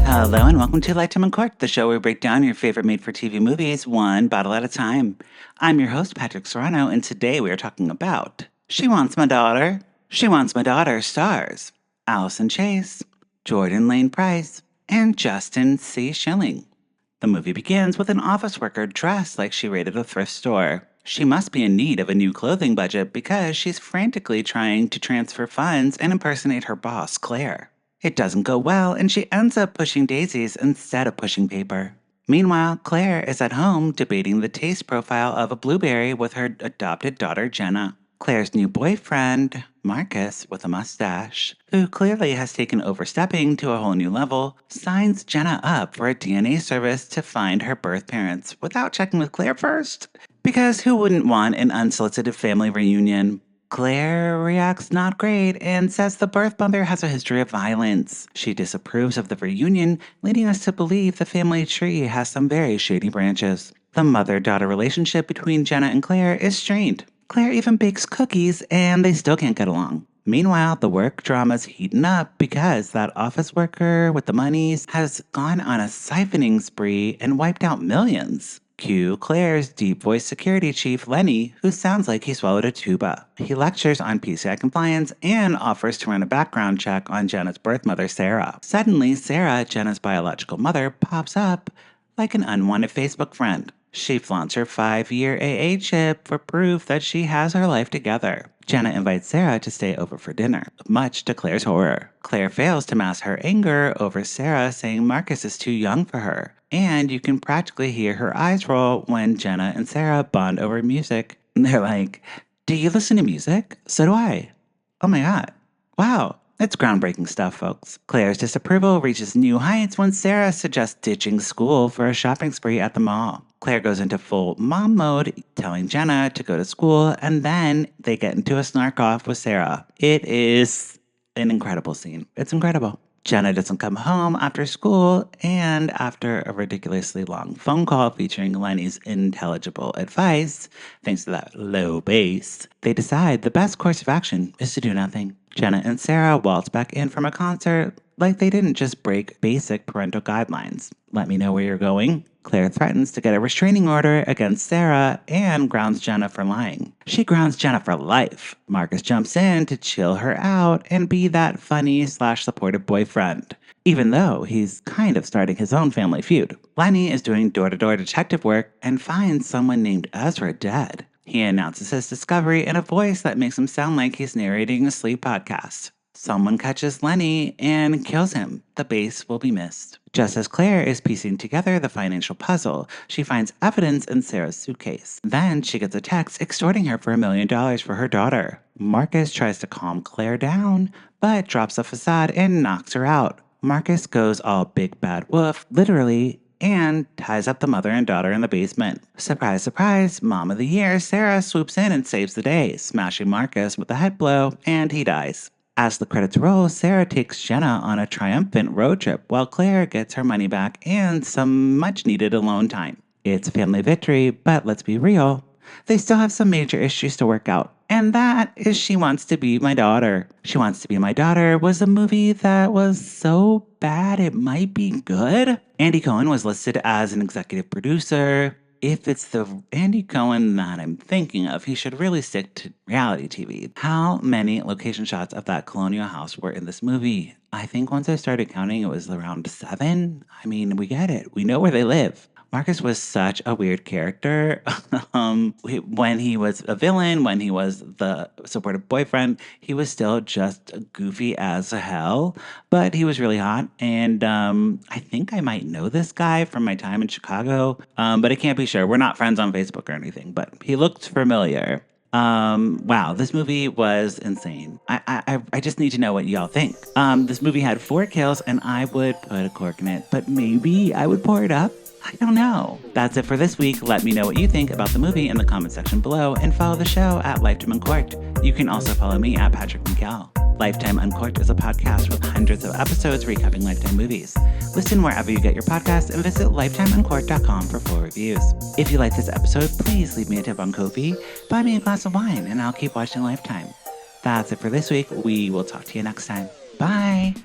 Hello and welcome to Lifetime Uncorked, the show where we break down your favorite made-for-TV movies one bottle at a time. I'm your host, Patrick Serrano, and today we are talking about She Wants My Daughter. She Wants My Daughter stars Allison Chase, Jordan Lane Price, and Justin C. Schilling. The movie begins with an office worker dressed like she raided a thrift store. She must be in need of a new clothing budget because she's frantically trying to transfer funds and impersonate her boss, Claire. It doesn't go well, and she ends up pushing daisies instead of pushing paper. Meanwhile, Claire is at home debating the taste profile of a blueberry with her adopted daughter, Jenna. Claire's new boyfriend, Marcus, with a mustache, who clearly has taken overstepping to a whole new level, signs Jenna up for a DNA service to find her birth parents without checking with Claire first. Because who wouldn't want an unsolicited family reunion? Claire reacts not great and says the birth mother has a history of violence. She disapproves of the reunion, leading us to believe the family tree has some very shady branches. The mother-daughter relationship between Jenna and Claire is strained. Claire even bakes cookies and they still can't get along. Meanwhile, the work drama's heating up because that office worker with the monies has gone on a siphoning spree and wiped out millions. Cue Claire's deep voice security chief, Lenny, who sounds like he swallowed a tuba. He lectures on PCI compliance and offers to run a background check on Jenna's birth mother, Sarah. Suddenly, Sarah, Jenna's biological mother, pops up like an unwanted Facebook friend. She flaunts her 5-year AA chip for proof that she has her life together. Jenna invites Sarah to stay over for dinner, much to Claire's horror. Claire fails to mask her anger over Sarah saying Marcus is too young for her, and you can practically hear her eyes roll when Jenna and Sarah bond over music. And they're like, "Do you listen to music? So do I." Oh my god. Wow. It's groundbreaking stuff, folks. Claire's disapproval reaches new heights when Sarah suggests ditching school for a shopping spree at the mall. Claire goes into full mom mode, telling Jenna to go to school, and then they get into a snark off with Sarah. It is an incredible scene. It's incredible. Jenna doesn't come home after school, and after a ridiculously long phone call featuring Lenny's intelligible advice, thanks to that low bass, they decide the best course of action is to do nothing. Jenna and Sarah waltz back in from a concert like they didn't just break basic parental guidelines. Let me know where you're going. Claire threatens to get a restraining order against Sarah and grounds Jenna for lying. She grounds Jenna for life. Marcus jumps in to chill her out and be that funny/supportive boyfriend, even though he's kind of starting his own family feud. Lenny is doing door-to-door detective work and finds someone named Ezra dead. He announces his discovery in a voice that makes him sound like he's narrating a sleep podcast. Someone catches Lenny and kills him. The base will be missed. Just as Claire is piecing together the financial puzzle, she finds evidence in Sarah's suitcase. Then she gets a text extorting her for $1 million for her daughter. Marcus tries to calm Claire down, but drops the facade and knocks her out. Marcus goes all big bad wolf, literally, and ties up the mother and daughter in the basement. Surprise, surprise, Mom of the Year, Sarah swoops in and saves the day, smashing Marcus with a head blow, and he dies. As the credits roll, Sarah takes Jenna on a triumphant road trip while Claire gets her money back and some much-needed alone time. It's a family victory, but let's be real, they still have some major issues to work out. And that is She Wants to Be My Daughter. She Wants to Be My Daughter was a movie that was so bad it might be good. Andy Cohen was listed as an executive producer. If it's the Andy Cohen that I'm thinking of, he should really stick to reality TV. How many location shots of that colonial house were in this movie? I think once I started counting, it was around 7. I mean, we get it. We know where they live. Marcus was such a weird character. When he was a villain, when he was the supportive boyfriend, he was still just goofy as hell, but he was really hot. And I think I might know this guy from my time in Chicago, but I can't be sure. We're not friends on Facebook or anything, but he looked familiar. Wow, this movie was insane. I just need to know what y'all think. This movie had 4 kills, and I would put a cork in it, but maybe I would pour it up. I don't know. That's it for this week. Let me know what you think about the movie in the comment section below and follow the show at Lifetime Uncorked. You can also follow me at Patrick McCall. Lifetime Uncorked is a podcast with hundreds of episodes recapping Lifetime movies. Listen wherever you get your podcasts and visit lifetimeuncorked.com for full reviews. If you like this episode, please leave me a tip on Ko-fi, buy me a glass of wine, and I'll keep watching Lifetime. That's it for this week. We will talk to you next time. Bye!